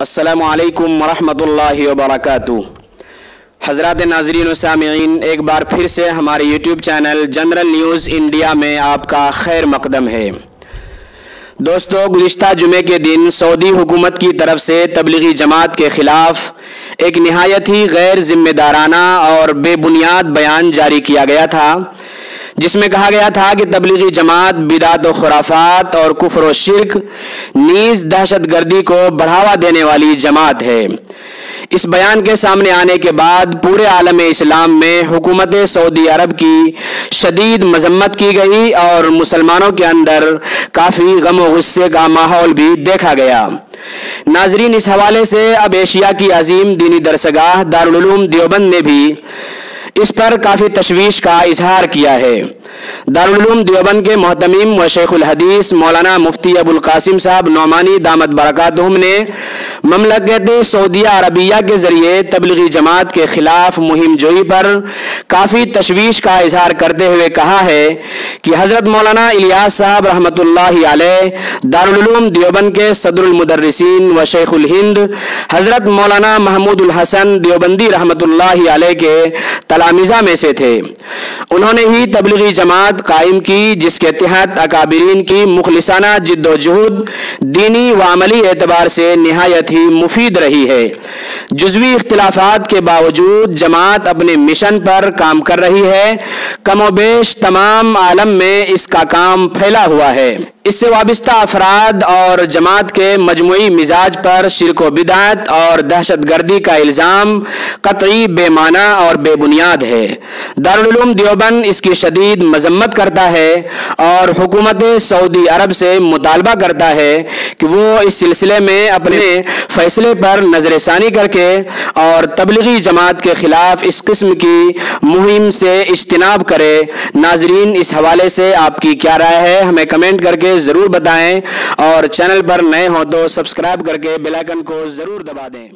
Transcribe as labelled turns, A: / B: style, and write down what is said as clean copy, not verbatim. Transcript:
A: अस्सलामु अलैकुम वरहमतुल्लाहि वबरकातुहू। हज़रात नाज़रीन व सामिईन, एक बार फिर से हमारे YouTube channel general news India में आपका खैर मकदम है। दोस्तों, गुज़िश्ता जुमे के दिन सऊदी हुकूमत की तरफ से तबलीगी जमात के ख़िलाफ़ एक निहायत ही गैर ज़िम्मेदाराना और बेबुनियाद बयान जारी किया गया था, जिसमें कहा गया था कि तबलीगी जमात बिदात व खुराफात और कुफ्र व शिर्क नीज़ दहशतगर्दी को बढ़ावा देने वाली जमात है। इस बयान के सामने आने के बाद पूरे आलम इस्लाम में हुकूमत सऊदी अरब की शदीद मजम्मत की गई और मुसलमानों के अंदर काफ़ी गम व गुस्से का माहौल भी देखा गया। नाजरीन, इस हवाले से अब एशिया की अजीम दीनी दरसगाह दारुल उलूम देवबंद ने भी इस पर काफ़ी तशवीश का इजहार किया है। दारुल उलूम देवबंद के मोहतमीम व शेखुल हदीस मौलाना मुफ्ती अबुल कासिम साहब नौमानी दामत बरकातुहुम ने ममलकत सऊदिया अरबिया के ज़रिए तबलीगी जमात के ख़िलाफ़ मुहिम जोई पर काफ़ी तशवीश का इजहार करते हुए कहा है कि हज़रत मौलाना इलियास साहब रहमतुल्लाहि अलैह दारुल उलूम देवबंद के सदरुल मुदर्रिसीन व शेखुल हिंद हज़रत मौलाना महमूदुल हसन देवबंदी रहमतुल्लाहि अलैह के तलामिज़ा में से थे। उन्होंने ही तबलीगी जमात कायम की, जिसके तहत अकाबिरीन की मुखलिसाना जिद्दोजहद दीनी व अमली एतबार से निहायत ही मुफीद रही है। जुज़वी इख्तिलाफात के बावजूद जमात अपने मिशन पर काम कर रही है। कमोबेश तमाम आलम में इसका काम फैला हुआ है। इससे वाबस्ता अफराद और जमात के मजमुई मिजाज पर शिर्क व बिदअत और दहशतगर्दी का इल्ज़ाम कतई बेमाना और बेबुनियाद है। दारुल उलूम देवबंद इसकी शदीद मजम्मत करता है और हुकूमत सऊदी अरब से मुतालबा करता है कि वो इस सिलसिले में अपने फैसले पर नज़रसानी करके और तबलीगी जमात के ख़िलाफ़ इस किस्म की मुहिम से इज्तिनाब करे। नाजरीन, इस हवाले से आपकी क्या राय है, हमें कमेंट करके ज़रूर बताएं और चैनल पर नए हो तो सब्सक्राइब करके बेल आइकन को ज़रूर दबा दें।